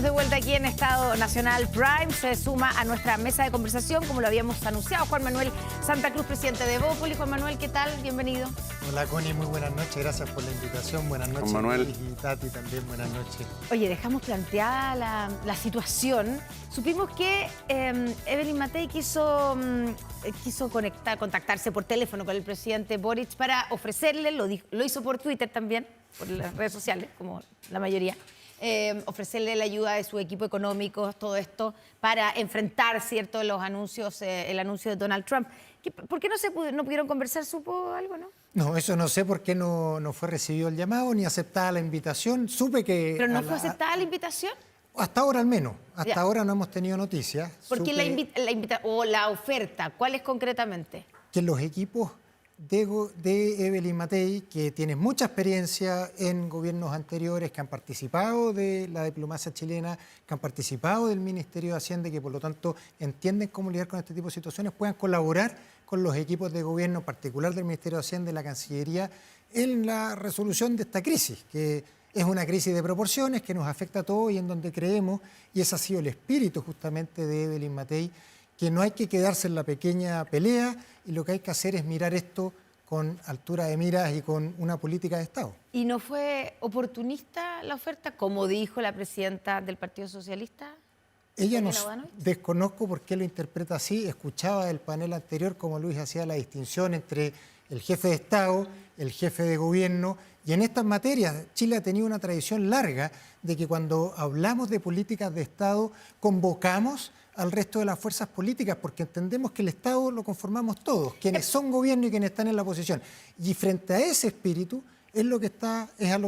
Estamos de vuelta aquí en Estado Nacional Prime. Se suma a nuestra mesa de conversación, como lo habíamos anunciado, Juan Manuel Santa Cruz, presidente de Evópolis. Juan Manuel, ¿qué tal? Bienvenido. Hola, Connie, muy buenas noches. Gracias por la invitación. Buenas noches, Juan Manuel. Y Tati también, buenas noches. Oye, dejamos planteada la situación. Supimos que Evelyn Matei quiso contactarse por teléfono con el presidente Boric para ofrecerle, lo hizo por Twitter también, por las redes sociales, como la mayoría, ofrecerle la ayuda de su equipo económico, todo esto, para enfrentar, ¿cierto?, los anuncios, el anuncio de Donald Trump. ¿Por qué no pudieron conversar? ¿Supo algo, no? No, eso no sé por qué no fue recibido el llamado ni aceptada la invitación. Supe que... ¿Pero no fue aceptada la invitación? Hasta ahora al menos. Hasta Ya. ahora no hemos tenido noticias. ¿Por qué la oferta? ¿Cuál es concretamente? Que los equipos de Evelyn Matei, que tienen mucha experiencia en gobiernos anteriores, que han participado de la diplomacia chilena, que han participado del Ministerio de Hacienda y que por lo tanto entienden cómo lidiar con este tipo de situaciones, puedan colaborar con los equipos de gobierno, en particular del Ministerio de Hacienda y la Cancillería, en la resolución de esta crisis, que es una crisis de proporciones que nos afecta a todos y en donde creemos, y ese ha sido el espíritu justamente de Evelyn Matei, que no hay que quedarse en la pequeña pelea y lo que hay que hacer es mirar esto con altura de miras y con una política de Estado. ¿Y no fue oportunista la oferta, como dijo la presidenta del Partido Socialista? Ella desconozco por qué lo interpreta así. Escuchaba el panel anterior como Luis hacía la distinción entre el jefe de Estado, el jefe de gobierno, y en estas materias Chile ha tenido una tradición larga de que cuando hablamos de políticas de Estado convocamos al resto de las fuerzas políticas porque entendemos que el Estado lo conformamos todos, quienes son gobierno y quienes están en la oposición. Y frente a ese espíritu es a lo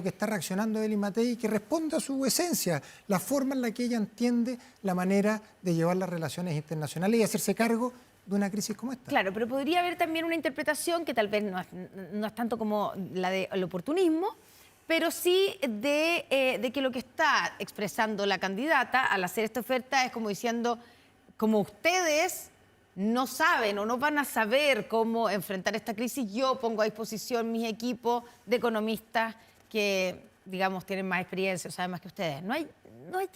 que está reaccionando Evelyn Matei, que responde a su esencia, la forma en la que ella entiende la manera de llevar las relaciones internacionales y hacerse cargo de una crisis como esta. Claro, pero podría haber también una interpretación que tal vez no es tanto como la del oportunismo, pero sí de que lo que está expresando la candidata al hacer esta oferta es como diciendo, como ustedes no saben o no van a saber cómo enfrentar esta crisis, yo pongo a disposición mis equipos de economistas que, digamos, tienen más experiencia, saben más que ustedes. ¿No hay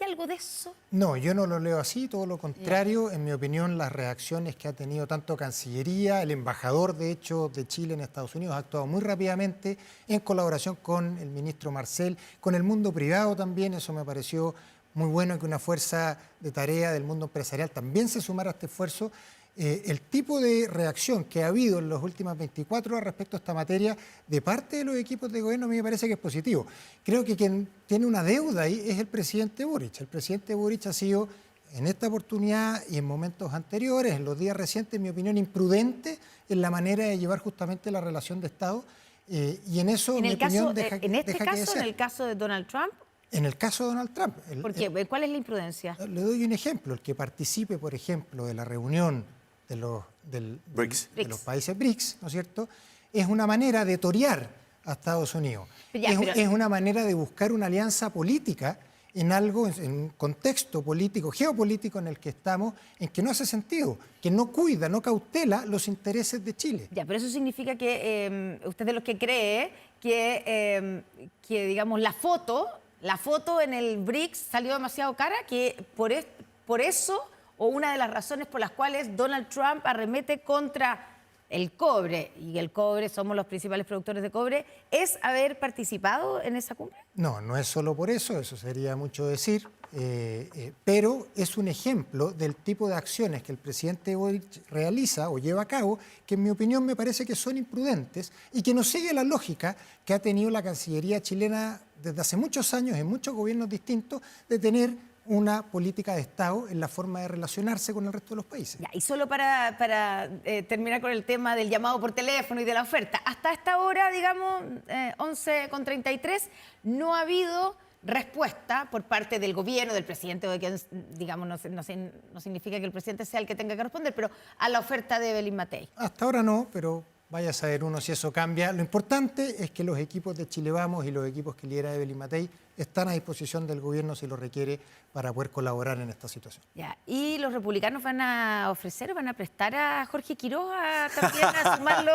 algo de eso? No, yo no lo leo así, todo lo contrario. En mi opinión, las reacciones que ha tenido tanto Cancillería, el embajador, de hecho, de Chile en Estados Unidos, ha actuado muy rápidamente en colaboración con el ministro Marcel, con el mundo privado también. Eso me pareció muy bueno, que una fuerza de tarea del mundo empresarial también se sumara a este esfuerzo. El tipo de reacción que ha habido en las últimas 24 horas respecto a esta materia de parte de los equipos de gobierno a mí me parece que es positivo. Creo que quien tiene una deuda ahí es el presidente Boric. El presidente Boric ha sido en esta oportunidad y en momentos anteriores, en los días recientes, en mi opinión, imprudente en la manera de llevar justamente la relación de Estado. Y en eso, en mi opinión, en el caso de Donald Trump. En el caso de Donald Trump. ¿Por qué? ¿Cuál es la imprudencia? Le doy un ejemplo. El que participe, por ejemplo, de la reunión de los países BRICS, ¿no es cierto?, es una manera de torear a Estados Unidos. Es una manera de buscar una alianza política en un contexto político, geopolítico en el que estamos, en que no hace sentido, que no cuida, no cautela los intereses de Chile. Ya, pero eso significa que usted de los que cree que digamos, la foto en el BRICS salió demasiado cara, que por eso, o una de las razones por las cuales Donald Trump arremete contra el cobre, y el cobre, somos los principales productores de cobre, ¿es haber participado en esa cumbre? No, no es solo por eso sería mucho decir, pero es un ejemplo del tipo de acciones que el presidente Boric realiza o lleva a cabo, que en mi opinión me parece que son imprudentes y que no sigue la lógica que ha tenido la Cancillería chilena desde hace muchos años, en muchos gobiernos distintos, de tener una política de Estado en la forma de relacionarse con el resto de los países. Ya, y solo para terminar con el tema del llamado por teléfono y de la oferta, hasta esta hora, digamos, 11:33, no ha habido respuesta por parte del gobierno, del presidente, que, digamos, no significa que el presidente sea el que tenga que responder, pero a la oferta de Evelyn Matei. Hasta ahora no, pero vaya a saber uno si eso cambia. Lo importante es que los equipos de Chile Vamos y los equipos que lidera Evelyn Matei están a disposición del gobierno si lo requiere para poder colaborar en esta situación. Ya. ¿Y los republicanos van a ofrecer o van a prestar a Jorge Quiroga también a sumarlo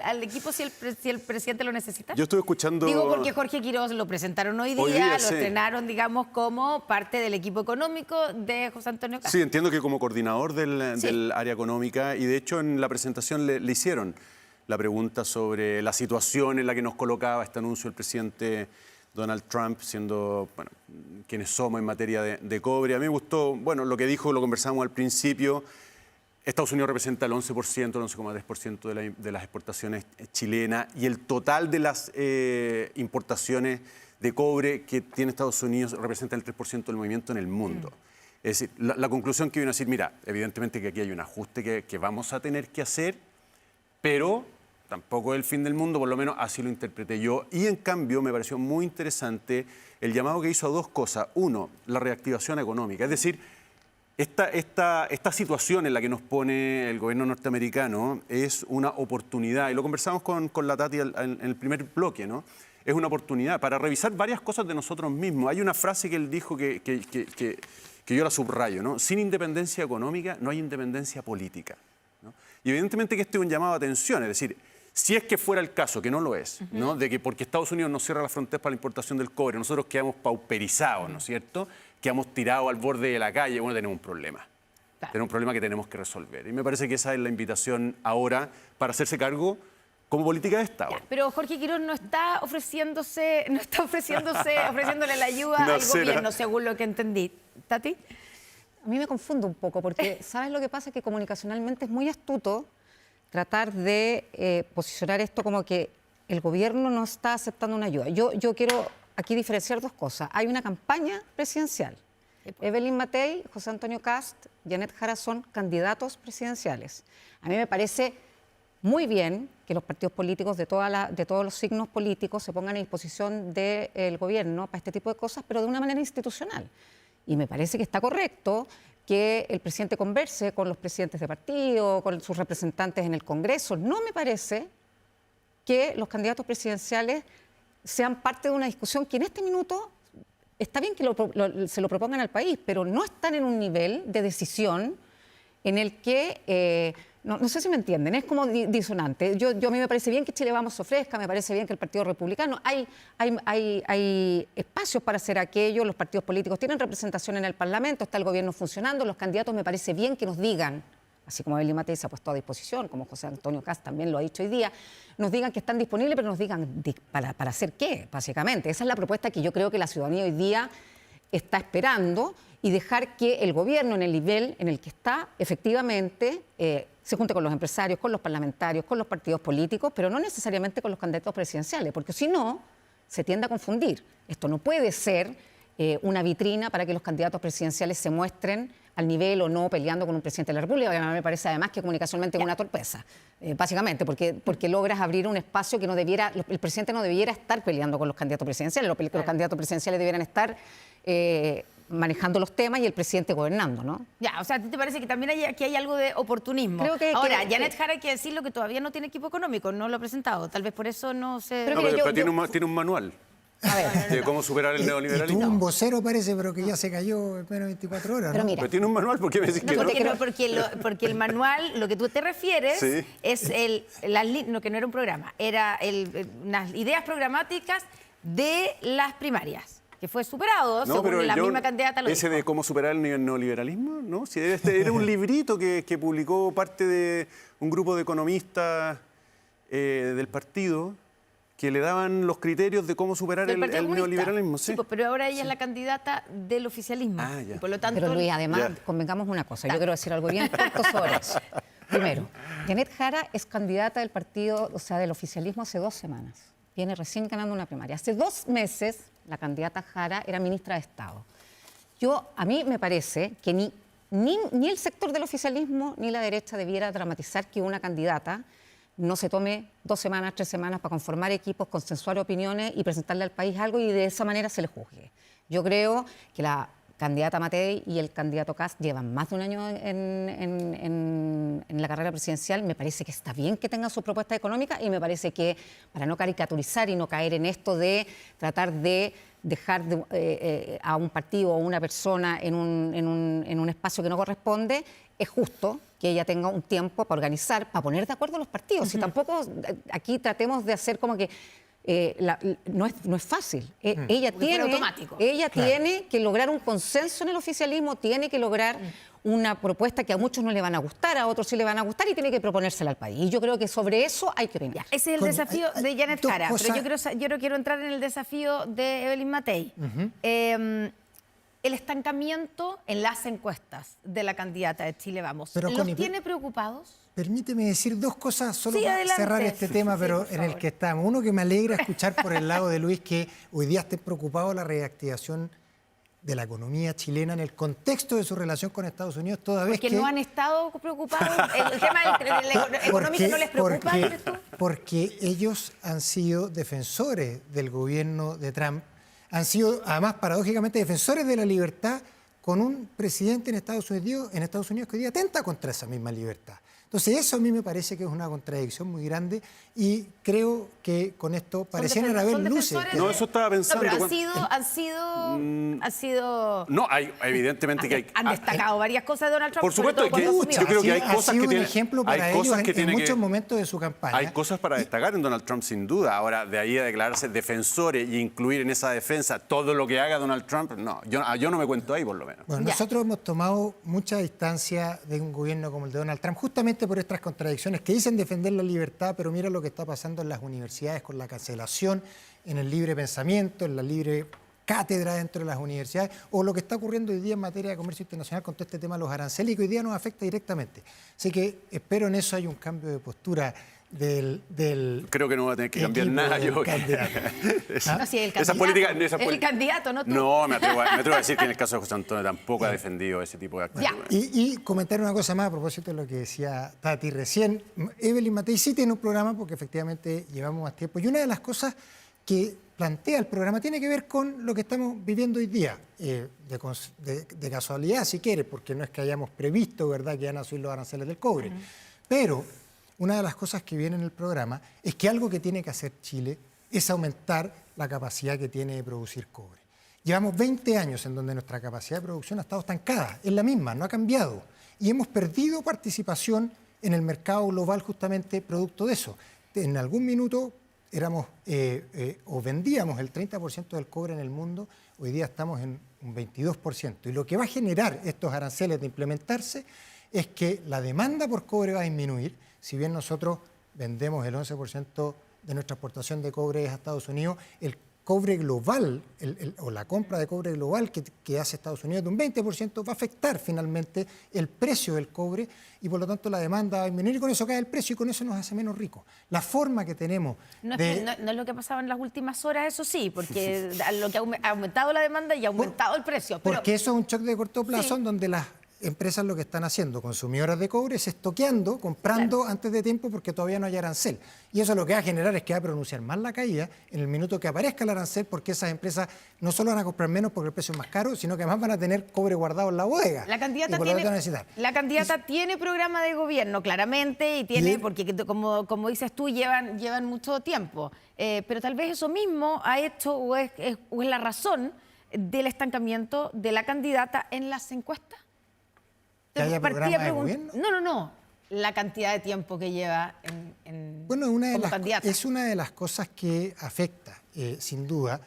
al equipo si el presidente lo necesita? Yo estuve escuchando... Digo porque Jorge Quiroga lo presentaron hoy día, lo sí. estrenaron, digamos, como parte del equipo económico de José Antonio Kast. Sí, entiendo que como coordinador del área económica, y de hecho en la presentación le hicieron la pregunta sobre la situación en la que nos colocaba este anuncio del presidente Donald Trump, siendo, bueno, quienes somos en materia de cobre. A mí me gustó, bueno, lo que dijo, lo conversamos al principio. Estados Unidos representa el 11%, el 11,3% de las exportaciones chilenas, y el total de las importaciones de cobre que tiene Estados Unidos representa el 3% del movimiento en el mundo. Es decir, la conclusión que viene a decir, mira, evidentemente que aquí hay un ajuste que vamos a tener que hacer, pero tampoco es el fin del mundo, por lo menos así lo interpreté yo. Y en cambio me pareció muy interesante el llamado que hizo a dos cosas. Uno, la reactivación económica. Es decir, esta situación en la que nos pone el gobierno norteamericano es una oportunidad. Y lo conversamos con la Tati en el primer bloque, ¿no? Es una oportunidad para revisar varias cosas de nosotros mismos. Hay una frase que él dijo que yo la subrayo, ¿no? Sin independencia económica no hay independencia política, ¿no? Y evidentemente que este es un llamado a atención, es decir, si es que fuera el caso, que no lo es, ¿no? De que porque Estados Unidos nos cierra las fronteras para la importación del cobre, nosotros quedamos pauperizados, ¿no es cierto? Quedamos tirados al borde de la calle, bueno, tenemos un problema. Claro. Tenemos un problema que tenemos que resolver. Y me parece que esa es la invitación ahora para hacerse cargo como política de Estado. Ya, pero Jorge Quiroga no está ofreciéndole la ayuda al gobierno, según lo que entendí. ¿Tati? A mí me confundo un poco, porque ¿sabes lo que pasa? Que comunicacionalmente es muy astuto tratar de posicionar esto como que el gobierno no está aceptando una ayuda. Yo quiero aquí diferenciar dos cosas. Hay una campaña presidencial. Evelyn Matei, José Antonio Kast, Janet Jara son candidatos presidenciales. A mí me parece muy bien que los partidos políticos de todos los signos políticos se pongan a disposición del gobierno para este tipo de cosas, pero de una manera institucional. Y me parece que está correcto que el presidente converse con los presidentes de partido, con sus representantes en el Congreso. No me parece que los candidatos presidenciales sean parte de una discusión que en este minuto está bien que se lo propongan al país, pero no están en un nivel de decisión en el que, no sé si me entienden, es como disonante. A mí me parece bien que Chile Vamos se ofrezca, me parece bien que el Partido Republicano, hay espacios para hacer aquello, los partidos políticos tienen representación en el Parlamento, está el gobierno funcionando, los candidatos me parece bien que nos digan, así como Evelyn Matei se ha puesto a disposición, como José Antonio Kast también lo ha dicho hoy día, nos digan que están disponibles, pero nos digan para hacer qué, básicamente. Esa es la propuesta que yo creo que la ciudadanía hoy día está esperando, y dejar que el gobierno en el nivel en el que está efectivamente se junte con los empresarios, con los parlamentarios, con los partidos políticos, pero no necesariamente con los candidatos presidenciales, porque si no, se tiende a confundir. Esto no puede ser una vitrina para que los candidatos presidenciales se muestren al nivel o no peleando con un presidente de la República, que a mí me parece además que comunicacionalmente es una torpeza, básicamente, porque logras abrir un espacio que no debiera, el presidente no debiera estar peleando con los candidatos presidenciales, los candidatos presidenciales debieran estar manejando los temas y el presidente gobernando, ¿no? Ya, o sea, ¿a ti te parece que también aquí hay algo de oportunismo? Ahora, Janet Jara hay que decirlo que todavía no tiene equipo económico, no lo ha presentado, tal vez por eso no se... Pero tiene un manual. A ver. De cómo superar el neoliberalismo. Y tuvo un vocero, parece, pero que ya se cayó en menos de 24 horas. Pero ¿no? mira, Pero tiene un manual, ¿por qué me decís que no? Porque el manual, lo que tú te refieres, sí, es no, que no era un programa, era unas ideas programáticas de las primarias, que fue superado, según la misma candidata lo ese dijo. de cómo superar el neoliberalismo, ¿no? Si era un librito que publicó parte de un grupo de economistas del partido, que le daban los criterios de cómo superar el neoliberalismo. Sí, pues, pero ahora ella es la candidata del oficialismo. Ya. Y por lo tanto, pero Luis, además, Ya. convengamos una cosa, yo quiero decir algo bien corto sobre eso. Primero, Janet Jara es candidata del partido, o sea, del oficialismo hace 2 semanas. Viene recién ganando una primaria. Hace 2 meses, la candidata Jara era ministra de Estado. A mí me parece que ni el sector del oficialismo ni la derecha debiera dramatizar que una candidata no se tome 2 semanas, 3 semanas para conformar equipos, consensuar opiniones y presentarle al país algo y de esa manera se le juzgue. Yo creo que la candidata Matei y el candidato Kast llevan más de un año en la carrera presidencial. Me parece que está bien que tengan sus propuestas económicas y me parece que, para no caricaturizar y no caer en esto de tratar de dejar a un partido o una persona en un espacio que no corresponde, es justo que ella tenga un tiempo para organizar, para poner de acuerdo a los partidos. Y tampoco aquí tratemos de hacer como que no es fácil. Ella tiene que lograr un consenso en el oficialismo, tiene que lograr una propuesta que a muchos no le van a gustar, a otros sí le van a gustar y tiene que proponérsela al país. Y yo creo que sobre eso hay que opinar. Ese es el desafío de Janet Jara, pero yo no quiero entrar en el desafío de Evelyn Matei. El estancamiento en las encuestas de la candidata de Chile Vamos, Pero, ¿los Connie, tiene preocupados? Permíteme decir dos cosas solo Sí, para adelante. cerrar este tema, pero por en el favor. que estamos. Uno, que me alegra escuchar por el lado de Luis que hoy día esté preocupado de la reactivación de la economía chilena en el contexto de su relación con Estados Unidos, toda vez Porque que... no han estado preocupados. El tema del económico no les preocupa. ¿Crees tú? Porque ellos han sido defensores del gobierno de Trump, han sido además paradójicamente defensores de la libertad, con un presidente en Estados Unidos que hoy día atenta contra esa misma libertad. Entonces eso a mí me parece que es una contradicción muy grande y creo que con esto parecieran haber luces. No, eso estaba pensando. No, pero han sido... No, evidentemente que hay... Han destacado varias cosas de Donald Trump. Por supuesto, sobre todo cuando asumió. yo creo que hay Ha cosas sido que un tienen... ejemplo para hay cosas ellos que en tienen muchos momentos de su campaña. Hay cosas para destacar en Donald Trump, sin duda. Ahora, de ahí a declararse defensores y incluir en esa defensa todo lo que haga Donald Trump, no. Yo no me cuento ahí, por lo menos. Bueno, Ya. nosotros hemos tomado mucha distancia de un gobierno como el de Donald Trump, justamente por estas contradicciones que dicen defender la libertad, pero mira lo que está pasando en las universidades con la cancelación, en el libre pensamiento, en la libre cátedra dentro de las universidades, o lo que está ocurriendo hoy día en materia de comercio internacional con todo este tema de los aranceles, que hoy día nos afecta directamente. Así que espero en eso hay un cambio de postura del Creo que no va a tener que cambiar equipo nada. del Yo, candidato. No, sí, el esa candidato. política, El candidato, no tú. No, me atrevo a decir que en el caso de José Antonio tampoco ha defendido ese tipo de actitudes. Ya. Y comentar una cosa más a propósito de lo que decía Tati recién. Evelyn Matei sí tiene un programa porque efectivamente llevamos más tiempo. Y una de las cosas que plantea el programa tiene que ver con lo que estamos viviendo hoy día. De casualidad, si quiere, porque no es que hayamos previsto, ¿verdad?, que van a subir los aranceles del cobre. Pero una de las cosas que viene en el programa es que algo que tiene que hacer Chile es aumentar la capacidad que tiene de producir cobre. Llevamos 20 años en donde nuestra capacidad de producción ha estado estancada, es la misma, no ha cambiado. Y hemos perdido participación en el mercado global justamente producto de eso. En algún minuto éramos o vendíamos el 30% del cobre en el mundo, hoy día estamos en un 22%. Y lo que va a generar estos aranceles de implementarse es que la demanda por cobre va a disminuir. Si bien nosotros vendemos el 11% de nuestra exportación de cobre a Estados Unidos, el cobre global o la compra de cobre global que hace Estados Unidos de un 20% va a afectar finalmente el precio del cobre y por lo tanto la demanda va a disminuir y con eso cae el precio y con eso nos hace menos ricos. La forma que tenemos No, de... no es lo que pasaba en las últimas horas, eso sí, porque lo que ha aumentado la demanda y ha aumentado el precio. Pero, Porque eso es un shock de corto plazo Sí. en donde las empresas lo que están haciendo, consumidoras de cobre, es estoqueando, comprando antes de tiempo porque todavía no hay arancel. Y eso lo que va a generar es que va a pronunciar más la caída en el minuto que aparezca el arancel porque esas empresas no solo van a comprar menos porque el precio es más caro, sino que además van a tener cobre guardado en la bodega. La candidata, y por lo tanto van a necesitar. la candidata tiene programa de gobierno, claramente, y tiene, Y- porque como dices tú, llevan mucho tiempo. Pero tal vez eso mismo ha hecho o es la razón del estancamiento de la candidata en las encuestas. ¿Que haya programa de gobierno? No. La cantidad de tiempo que lleva Bueno, como candidata. es una de las cosas que afecta, sin duda,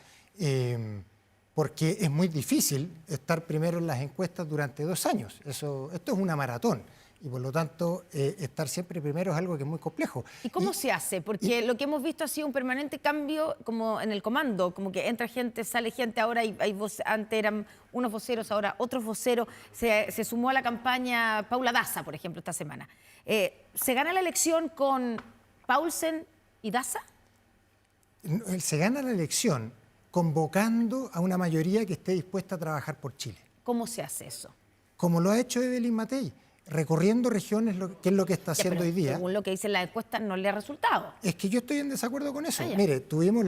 porque es muy difícil estar primero en las encuestas durante 2 años. Esto es una maratón y por lo tanto estar siempre primero es algo que es muy complejo. ¿Y cómo se hace? Porque lo que hemos visto ha sido un permanente cambio como en el comando, como que entra gente, sale gente, ahora antes eran unos voceros, ahora otros voceros. Se sumó a la campaña Paula Daza, por ejemplo, esta semana. ¿Se gana la elección con Paulsen y Daza? Se gana la elección convocando a una mayoría que esté dispuesta a trabajar por Chile, ¿Cómo se hace eso? como lo ha hecho Evelyn Matei, recorriendo regiones, que es lo que está Ya, haciendo pero hoy día. según lo que dice la encuesta, no le ha resultado. Es que yo estoy en desacuerdo con eso. Ah, ya. Mire, tuvimos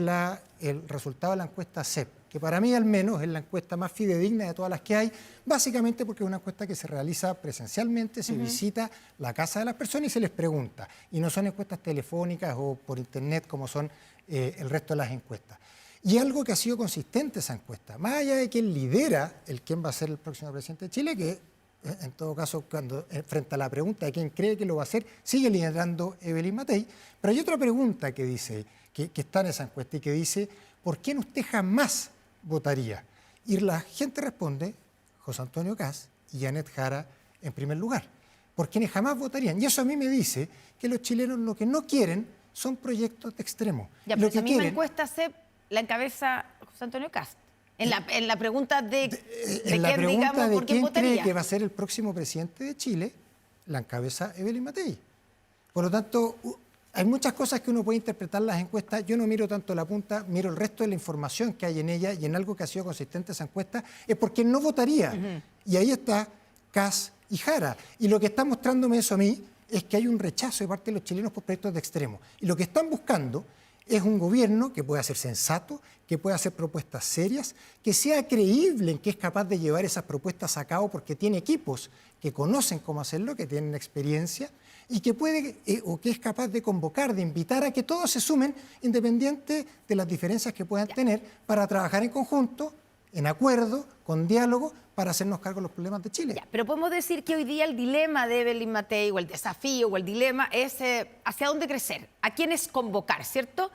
el resultado de la encuesta CEP que para mí al menos es la encuesta más fidedigna de todas las que hay, básicamente porque es una encuesta que se realiza presencialmente, se visita la casa de las personas y se les pregunta, y no son encuestas telefónicas o por internet como son el resto de las encuestas. Y algo que ha sido consistente esa encuesta, más allá de quién lidera quién va a ser el próximo presidente de Chile, que en todo caso, cuando frente a la pregunta de quién cree que lo va a hacer, sigue liderando Evelyn Matei. Pero hay otra pregunta que dice, que está en esa encuesta y que dice, ¿por quién usted jamás votaría? Y la gente responde, José Antonio Kast y Janet Jara en primer lugar, por quienes jamás votarían. Y eso a mí me dice que los chilenos lo que no quieren son proyectos de extremo. Ya, pero esa misma encuesta la encabeza José Antonio Kast. En la pregunta de quién votaría. Cree que va a ser el próximo presidente de Chile, la encabeza Evelyn Matei. Por lo tanto, hay muchas cosas que uno puede interpretar las encuestas. Yo no miro tanto la punta, miro el resto de la información que hay en ella, y en algo que ha sido consistente esa encuesta es porque no votaría. Y ahí está Kast y Jara. Y lo que está mostrándome eso a mí es que hay un rechazo de parte de los chilenos por proyectos de extremo. Y lo que están buscando es un gobierno que pueda ser sensato, que pueda hacer propuestas serias, que sea creíble en que es capaz de llevar esas propuestas a cabo porque tiene equipos que conocen cómo hacerlo, que tienen experiencia y que puede o que es capaz de convocar, de invitar a que todos se sumen, independiente de las diferencias que puedan tener, para trabajar en conjunto, en acuerdo, con diálogo, para hacernos cargo de los problemas de Chile. Ya, pero podemos decir que hoy día el dilema de Evelyn Matei, o el desafío, o el dilema es hacia dónde crecer, a quiénes convocar, ¿cierto?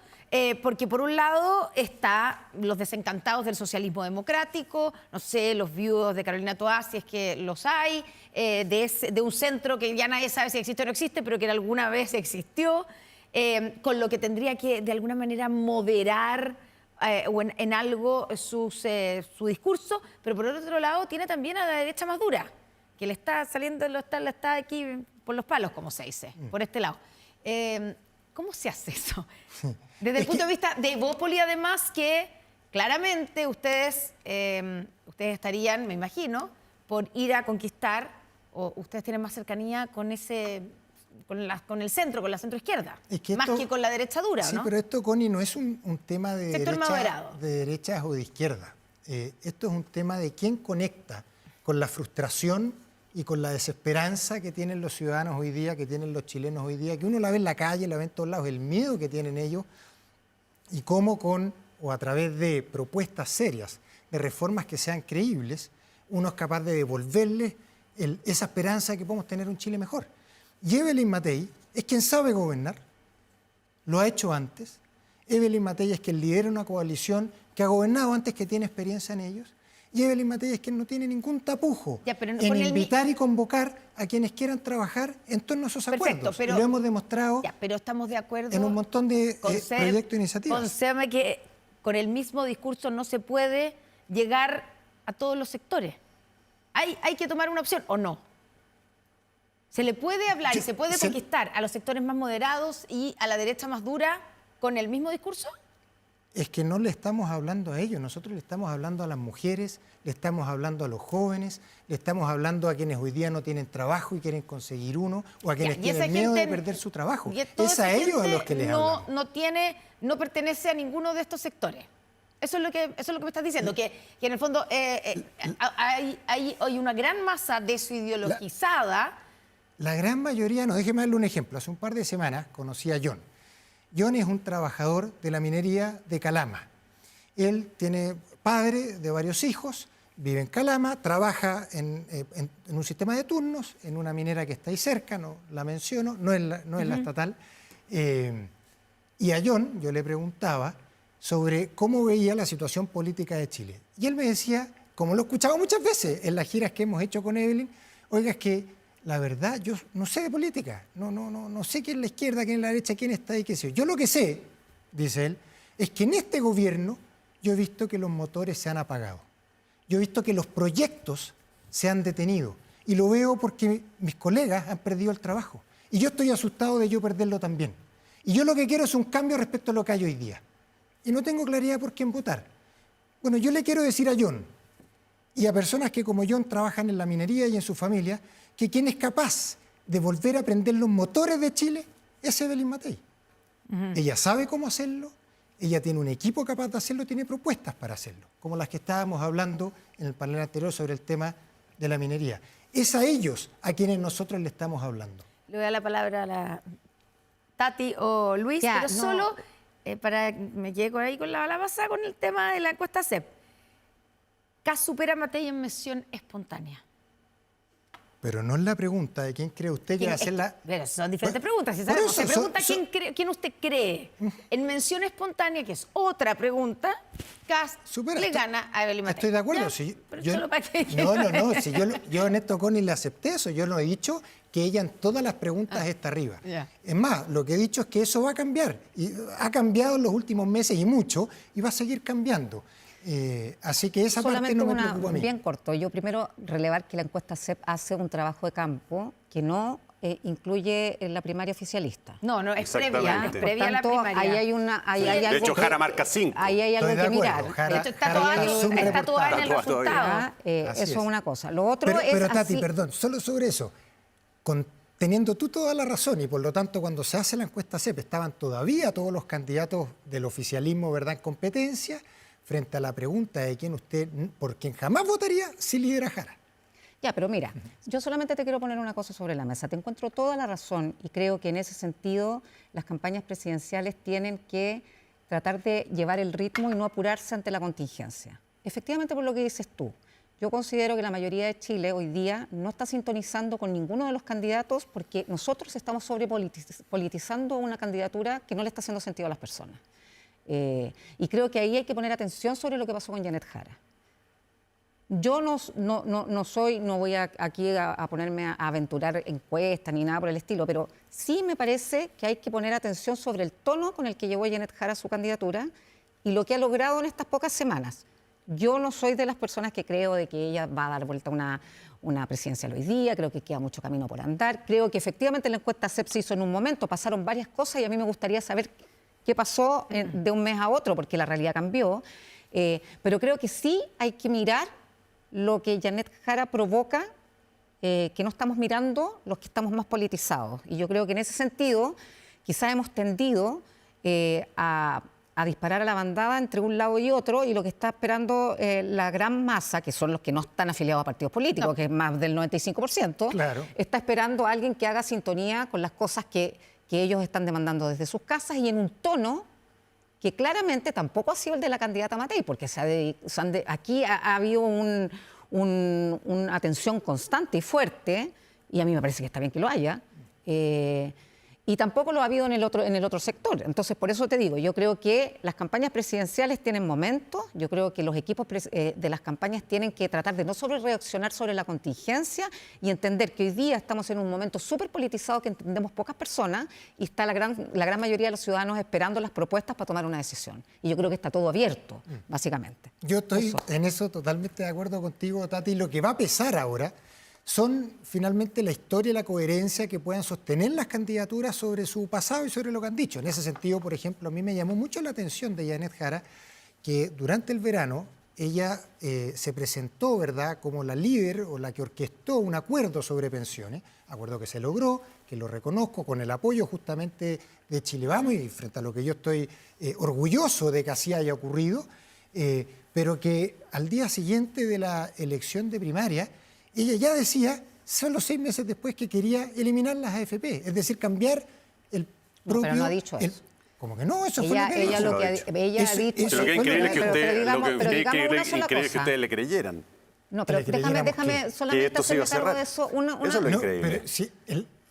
Porque por un lado están los desencantados del socialismo democrático, no sé, los viudos de Carolina Toá, si es que los hay, de un centro que ya nadie sabe si existe o no existe, pero que alguna vez existió, con lo que tendría que de alguna manera moderar o en algo su discurso, pero por otro lado tiene también a la derecha más dura, que le está saliendo, la está aquí por los palos, como se dice, por este lado. ¿Cómo se hace eso? Desde el punto de vista de Evópoli, además, que claramente ustedes estarían, me imagino, por ir a conquistar, o ustedes tienen más cercanía con el centro, con la centroizquierda, más que con la derecha dura, sí, ¿no? Pero esto, Connie, no es un tema de derechas o de izquierda. Esto es un tema de quién conecta con la frustración y con la desesperanza que tienen los ciudadanos hoy día, que tienen los chilenos hoy día, que uno la ve en la calle, la ve en todos lados, el miedo que tienen ellos, y cómo a través de propuestas serias, de reformas que sean creíbles, uno es capaz de devolverles esa esperanza de que podemos tener un Chile mejor. Y Evelyn Matei es quien sabe gobernar, lo ha hecho antes. Evelyn Matei es quien lidera una coalición que ha gobernado antes, que tiene experiencia en ellos. Y Evelyn Matei es quien no tiene ningún tapujo en invitar y convocar a quienes quieran trabajar en torno a esos acuerdos. Pero, y lo hemos demostrado pero estamos de acuerdo en un montón de proyectos e iniciativas. Concédame que con el mismo discurso no se puede llegar a todos los sectores. ¿Hay que tomar una opción o no? ¿Se le puede hablar y se puede conquistar a los sectores más moderados y a la derecha más dura con el mismo discurso? Es que no le estamos hablando a ellos, nosotros le estamos hablando a las mujeres, le estamos hablando a los jóvenes, le estamos hablando a quienes hoy día no tienen trabajo y quieren conseguir uno, o a quienes tienen miedo de perder su trabajo. Es a ellos a los que les hablamos. No pertenece a ninguno de estos sectores. Eso es lo que me estás diciendo, que en el fondo hay una gran masa desideologizada. La gran mayoría no. Déjeme darle un ejemplo. Hace un par de semanas conocí a John. John es un trabajador de la minería de Calama. Él tiene padre de varios hijos, vive en Calama, trabaja en un sistema de turnos, en una minera que está ahí cerca, no la menciono, no es la estatal. Y a John yo le preguntaba sobre cómo veía la situación política de Chile. Y él me decía, como lo he escuchado muchas veces en las giras que hemos hecho con Evelyn, oiga, es que la verdad, yo no sé de política, no sé quién es la izquierda, quién es la derecha, quién está ahí, qué sé yo. Yo lo que sé, dice él, es que en este gobierno yo he visto que los motores se han apagado. Yo he visto que los proyectos se han detenido. Y lo veo porque mis colegas han perdido el trabajo. Y yo estoy asustado de yo perderlo también. Y yo lo que quiero es un cambio respecto a lo que hay hoy día. Y no tengo claridad por quién votar. Bueno, yo le quiero decir a John y a personas que como John trabajan en la minería y en su familia, que quien es capaz de volver a prender los motores de Chile es Evelyn Matei. Ella sabe cómo hacerlo, ella tiene un equipo capaz de hacerlo, tiene propuestas para hacerlo, como las que estábamos hablando en el panel anterior sobre el tema de la minería. Es a ellos a quienes nosotros le estamos hablando. Le voy a dar la palabra a la Tati o Luis, Ya, pero no. solo para que me quede ahí con la bala pasada con el tema de la encuesta CEP. ¿Cas supera a Matei en mención espontánea? Pero no es la pregunta de quién cree usted que va a ser la... Pero son diferentes Bueno, preguntas. Si por sabemos, eso, se pregunta son- quién usted cree. En mención espontánea, que es otra pregunta, Cas Supera, le estoy- gana a Evelyn Matei. Estoy de acuerdo. Ya, Sí, pero solo para que no. Si yo en esto Connie le acepté eso. Yo no he dicho que ella en todas las preguntas está arriba. ya. Es más, lo que he dicho es que eso va a cambiar. Y ha cambiado en los últimos meses y mucho, y va a seguir cambiando. Así que esa parte Solamente no me preocupa a mí. bien corto. Yo primero relevar que la encuesta CEP hace un trabajo de campo que no incluye la primaria oficialista. No, es previa, Exactamente. es previa a la Por tanto, primaria. ahí hay una... Ahí hay De algo hecho, que- Jara marca 5. Ahí hay algo Estoy de que acuerdo. mirar. Jara- De hecho, está Jara toda hizo un está toda en el reportaje. resultado. Así Eso es es. una cosa. Lo otro es Pero Tati, así- perdón, solo sobre eso. Teniendo tú toda la razón y por lo tanto cuando se hace la encuesta CEP estaban todavía todos los candidatos del oficialismo, ¿verdad?, en competencia frente a la pregunta de quién usted, por quien jamás votaría si lidera Jara. Ya, pero mira, yo solamente te quiero poner una cosa sobre la mesa. Te encuentro toda la razón y creo que en ese sentido las campañas presidenciales tienen que tratar de llevar el ritmo y no apurarse ante la contingencia. Efectivamente, por lo que dices tú, yo considero que la mayoría de Chile hoy día no está sintonizando con ninguno de los candidatos porque nosotros estamos sobrepolitizando una candidatura que no le está haciendo sentido a las personas. Y creo que ahí hay que poner atención sobre lo que pasó con Janet Jara. Yo no voy aquí a ponerme a aventurar encuestas ni nada por el estilo, pero sí me parece que hay que poner atención sobre el tono con el que llevó Janet Jara su candidatura y lo que ha logrado en estas pocas semanas. Yo no soy de las personas que creo de que ella va a dar vuelta una presidencial hoy día, creo que queda mucho camino por andar, creo que efectivamente la encuesta CEP se hizo en un momento, pasaron varias cosas y a mí me gustaría saber qué pasó de un mes a otro, porque la realidad cambió, pero creo que sí hay que mirar lo que Janet Jara provoca, que no estamos mirando los que estamos más politizados. Y yo creo que en ese sentido quizás hemos tendido a disparar a la bandada entre un lado y otro, y lo que está esperando la gran masa, que son los que no están afiliados a partidos políticos, que es más del 95%, Claro. está esperando a alguien que haga sintonía con las cosas que ellos están demandando desde sus casas y en un tono que claramente tampoco ha sido el de la candidata Matei, porque aquí ha habido una atención constante y fuerte, y a mí me parece que está bien que lo haya, y tampoco lo ha habido en el otro sector. Entonces, por eso te digo, yo creo que las campañas presidenciales tienen momentos, yo creo que los equipos de las campañas tienen que tratar de no reaccionar sobre la contingencia y entender que hoy día estamos en un momento súper politizado que entendemos pocas personas y está la gran mayoría de los ciudadanos esperando las propuestas para tomar una decisión. Y yo creo que está todo abierto, básicamente. Yo estoy Eso. en eso totalmente de acuerdo contigo, Tati. Lo que va a pesar ahora son finalmente la historia y la coherencia que puedan sostener las candidaturas sobre su pasado y sobre lo que han dicho. En ese sentido, por ejemplo, a mí me llamó mucho la atención de Janet Jara que durante el verano ella se presentó, ¿verdad?, como la líder o la que orquestó un acuerdo sobre pensiones, acuerdo que se logró, que lo reconozco, con el apoyo justamente de Chile Vamos y frente a lo que yo estoy orgulloso de que así haya ocurrido, pero que al día siguiente de la elección de primaria, ella ya decía, solo 6 meses después, que quería eliminar las AFP, es decir, cambiar el propio... pero no ha dicho eso. ¿Cómo que no? Eso fue lo que Ella dijo. lo que ella ha Eso- dicho... eso Pero lo que es fue increíble es que pero digamos una sola increíble es que cosa. ustedes le creyeran. No, pero que le creyéramos déjame que solamente esto se iba a hacerme cargo cerrar. de eso. Eso es lo No, increíble. pero sí,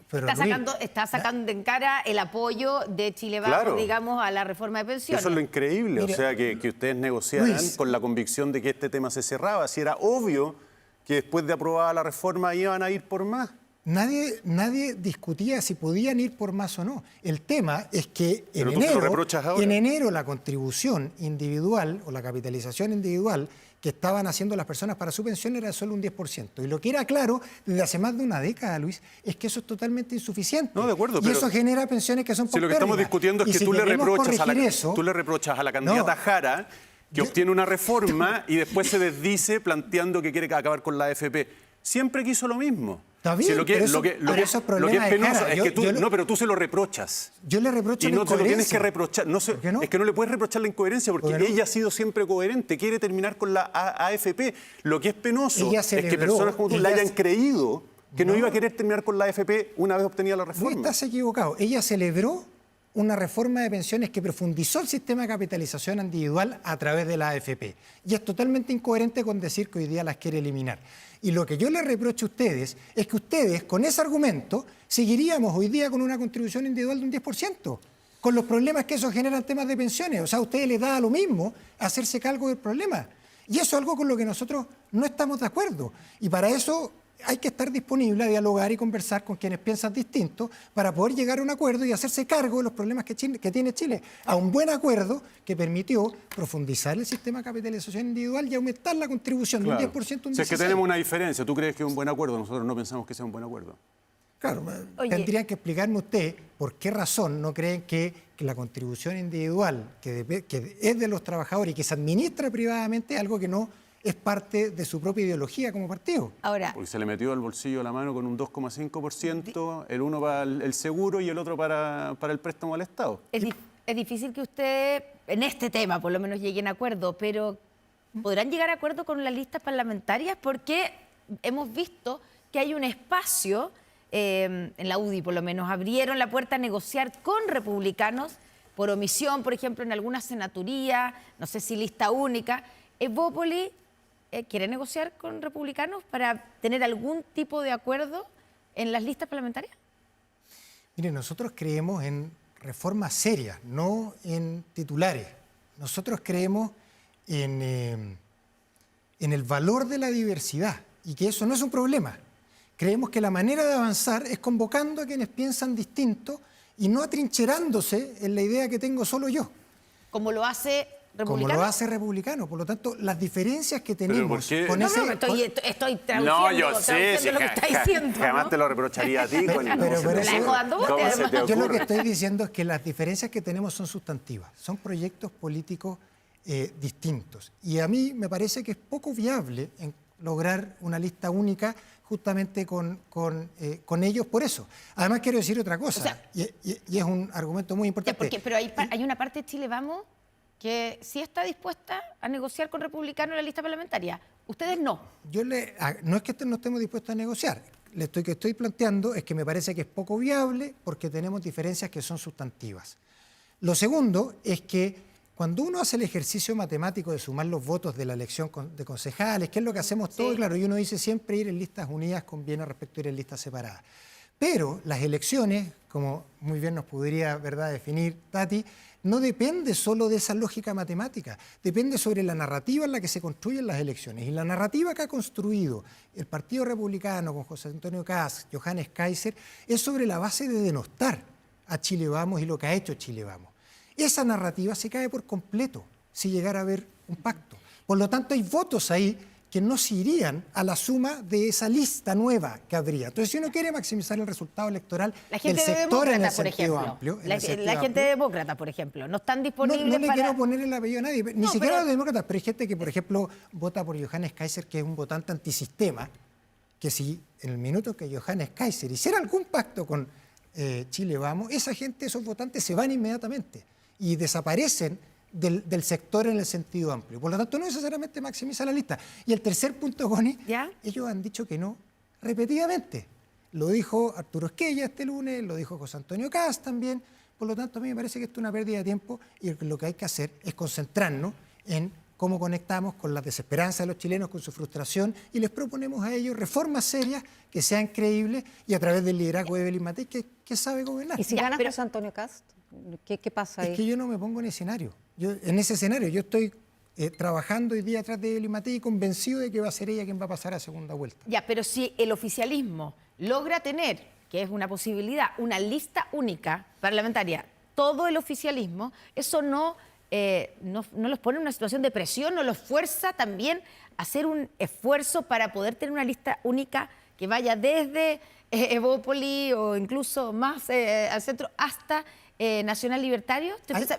pero Está Luis, sacando en cara el apoyo de Chile Vamos, Claro. digamos, a la reforma de pensiones. Eso es lo increíble, Mire, o sea, que ustedes negociaran Luis. con la convicción de que este tema se cerraba. Si era obvio que después de aprobada la reforma iban a ir por más. Nadie discutía si podían ir por más o no. El tema es que Pero tú se lo reprochas ahora. en enero la contribución individual o la capitalización individual que estaban haciendo las personas para su pensión era solo un 10%. Y lo que era claro desde hace más de una década, Luis, es que eso es totalmente insuficiente. No, de acuerdo, y pero eso genera pensiones que son Si lo que estamos paupérrimas. discutiendo es Y que si tú le queremos reprochas corregir a la candidata No. Jara que obtiene una reforma y después se desdice planteando que quiere acabar con la AFP. Siempre quiso lo mismo. Está bien, Si lo que, pero lo que- lo pero que- eso es lo que problema es de penoso Jara. es que tú, no, pero tú se lo reprochas. Yo le reprocho Y la no te lo tienes que incoherencia. reprochar. No ¿Por qué no? Es que no le puedes reprochar la incoherencia porque ¿Por qué no? ella ha sido siempre coherente. Quiere terminar con la AFP. Lo que es penoso Ella es que celebró, personas como tú le ella hayan ce- creído que no No. iba a querer terminar con la AFP una vez obtenida la No reforma. estás equivocado. Ella celebró una reforma de pensiones que profundizó el sistema de capitalización individual a través de la AFP. Y es totalmente incoherente con decir que hoy día las quiere eliminar. Y lo que yo les reprocho a ustedes es que ustedes, con ese argumento, seguiríamos hoy día con una contribución individual de un 10%, con los problemas que eso genera en temas de pensiones. O sea, a ustedes les da lo mismo hacerse cargo del problema. Y eso es algo con lo que nosotros no estamos de acuerdo. Y para eso hay que estar disponible a dialogar y conversar con quienes piensan distinto para poder llegar a un acuerdo y hacerse cargo de los problemas que tiene Chile. A un buen acuerdo que permitió profundizar el sistema de capitalización individual y aumentar la contribución de un 10% a un 16%. Si es que tenemos una diferencia, tú crees que es un buen acuerdo, nosotros no pensamos que sea un buen acuerdo. Claro, Oye. tendrían que explicarme usted por qué razón no creen que la contribución individual, que es de los trabajadores y que se administra privadamente, es algo que no es parte de su propia ideología como partido. Ahora, Porque se le metió al bolsillo la mano con un 2,5%, el uno para el seguro y el otro para el préstamo al Estado. es difícil que ustedes, en este tema por lo menos, lleguen a acuerdo, pero ¿podrán llegar a acuerdo con las listas parlamentarias? Porque hemos visto que hay un espacio, en la UDI por lo menos, abrieron la puerta a negociar con republicanos por omisión, por ejemplo, en alguna senaturía, no sé si lista única. Evópoli quiere negociar con republicanos para tener algún tipo de acuerdo en las listas parlamentarias. Mire, nosotros creemos en reformas serias, no en titulares. Nosotros creemos en el valor de la diversidad y que eso no es un problema. Creemos que la manera de avanzar es convocando a quienes piensan distinto y no atrincherándose en la idea que tengo solo yo, Como lo hace como republicano. lo hace republicano. Por lo tanto, las diferencias que tenemos ¿por qué? con No, ese... no, estoy traduciendo, No, yo sé, traduciendo lo que está diciendo. jamás ¿no? te lo reprocharía a ti, Connie. Pero ¿Cómo se te la dejo ocurre? dando bote, ¿Cómo se te además. Yo lo que ocurre? estoy diciendo es que las diferencias que tenemos son sustantivas, son proyectos políticos distintos. Y a mí me parece que es poco viable en lograr una lista única justamente con ellos por eso. Además quiero decir otra cosa, O sea, y es un argumento muy Ya, importante. pero hay una parte de Chile Vamos que sí está dispuesta a negociar con republicanos en la lista parlamentaria. Ustedes no. No es que no estemos dispuestos a negociar. Que estoy planteando es que me parece que es poco viable porque tenemos diferencias que son sustantivas. Lo segundo es que cuando uno hace el ejercicio matemático de sumar los votos de la elección de concejales, que es lo que hacemos todos, Sí. claro, y uno dice siempre ir en listas unidas conviene respecto a ir en listas separadas. Pero las elecciones, como muy bien nos podría, ¿verdad?, definir Tati, no depende solo de esa lógica matemática, depende sobre la narrativa en la que se construyen las elecciones. Y la narrativa que ha construido el Partido Republicano con José Antonio Kast, Johannes Kaiser, es sobre la base de denostar a Chile Vamos y lo que ha hecho Chile Vamos. Esa narrativa se cae por completo si llegara a haber un pacto. Por lo tanto, hay votos ahí que no se irían a la suma de esa lista nueva que habría. Entonces, si uno quiere maximizar el resultado electoral La del gente de sector en demócrata, el por sentido ejemplo. amplio... en La el sentido gente amplio, de demócrata, por ejemplo. No están no disponibles le para... quiero poner el apellido a nadie, ni No, siquiera a pero- los demócratas, pero hay gente que, por ejemplo, vota por Johannes Kaiser, que es un votante antisistema, que si en el minuto que Johannes Kaiser hiciera algún pacto con Chile Vamos, esa gente, esos votantes se van inmediatamente y desaparecen del sector en el sentido amplio. Por lo tanto, no necesariamente maximiza la lista. Y el tercer punto, Connie, ¿Ya? ellos han dicho que no repetidamente. Lo dijo Arturo Esquella este lunes, lo dijo José Antonio Kast también. Por lo tanto, a mí me parece que esto es una pérdida de tiempo y lo que hay que hacer es concentrarnos en cómo conectamos con la desesperanza de los chilenos, con su frustración, y les proponemos a ellos reformas serias que sean creíbles y a través del liderazgo de Evelyn Matei, que sabe gobernar. ¿Y si Ya, gana pero- José Antonio Kast? ¿Qué pasa ahí? Es que yo no me pongo en escenario. En ese escenario yo estoy trabajando hoy día atrás de Evelyn Matei y convencido de que va a ser ella quien va a pasar a segunda vuelta. Ya, pero si el oficialismo logra tener, que es una posibilidad, una lista única parlamentaria, todo el oficialismo, eso no los pone en una situación de presión, no los fuerza también a hacer un esfuerzo para poder tener una lista única que vaya desde Evópoli o incluso más al centro hasta Nacional Libertario.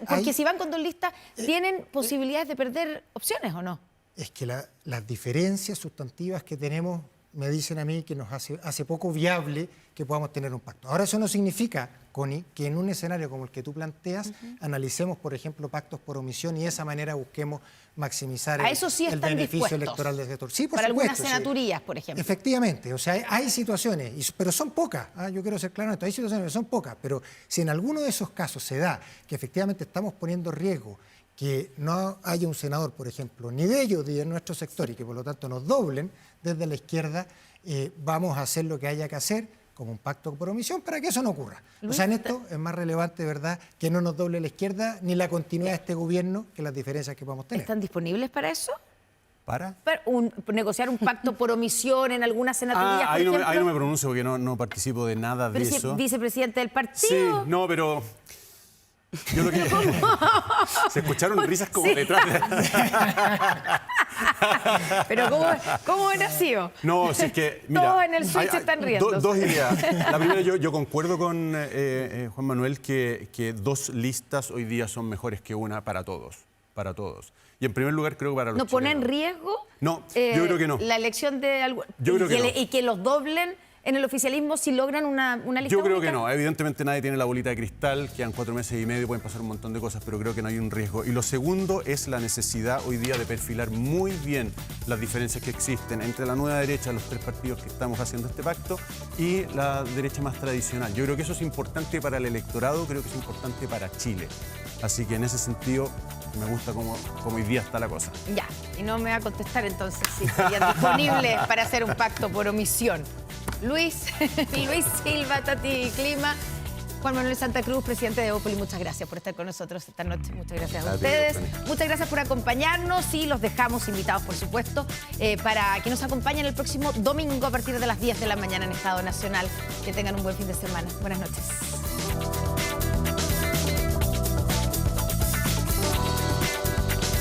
Porque si van con dos listas, ¿tienen posibilidades de perder opciones o no? Es que las diferencias sustantivas que tenemos me dicen a mí que nos hace poco viable que podamos tener un pacto. Ahora, eso no significa, Connie, que en un escenario como el que tú planteas, analicemos, por ejemplo, pactos por omisión y de esa manera busquemos maximizar A eso sí el están beneficio dispuestos. electoral del sector. Sí, por Para supuesto, algunas senaturías, por ejemplo. Efectivamente, o sea, hay situaciones, pero son pocas. Yo quiero ser claro en esto, hay situaciones que son pocas, pero si en alguno de esos casos se da que efectivamente estamos poniendo en riesgo que no haya un senador, por ejemplo, ni de ellos ni de nuestro sector y que por lo tanto nos doblen desde la izquierda, vamos a hacer lo que haya que hacer como un pacto por omisión para que eso no ocurra. O sea, en esto es más relevante, ¿verdad?, que no nos doble la izquierda ni la continuidad de este gobierno que las diferencias que podamos tener. ¿Están disponibles para eso? ¿Para? Negociar un pacto por omisión en algunas senaturías, por ahí ejemplo. no me pronuncio porque no participo de nada de Pero si eso. es vicepresidente del partido. Sí, no, pero yo lo que... Se escucharon risas como Sí. detrás de... Pero ¿cómo ha nacido? No, si es que, mira... Todos en el Switch hay están riendo. Dos ideas. La primera, yo concuerdo con Juan Manuel que dos listas hoy día son mejores que una para todos. Para todos. Y en primer lugar, creo que para los ¿No pone en chilenos. riesgo? No, yo creo que no. La elección de algo. Yo creo que no. Y que los doblen en el oficialismo si logran una lista Yo creo única. que no. Evidentemente nadie tiene la bolita de cristal, quedan 4 meses y medio, pueden pasar un montón de cosas, pero creo que no hay un riesgo. Y lo segundo es la necesidad hoy día de perfilar muy bien las diferencias que existen entre la nueva derecha, los 3 partidos que estamos haciendo este pacto, y la derecha más tradicional. Yo creo que eso es importante para el electorado, creo que es importante para Chile. Así que en ese sentido me gusta cómo hoy día está la cosa. Ya, y no me va a contestar entonces si estarían disponibles para hacer un pacto por omisión. Luis Silva, Tati Clima, Juan Manuel Santa Cruz, presidente de Evópolis, muchas gracias por estar con nosotros esta noche. Muchas gracias a ustedes. Muchas gracias por acompañarnos y los dejamos invitados, por supuesto, para que nos acompañen el próximo domingo a partir de las 10 de la mañana en Estado Nacional. Que tengan un buen fin de semana. Buenas noches.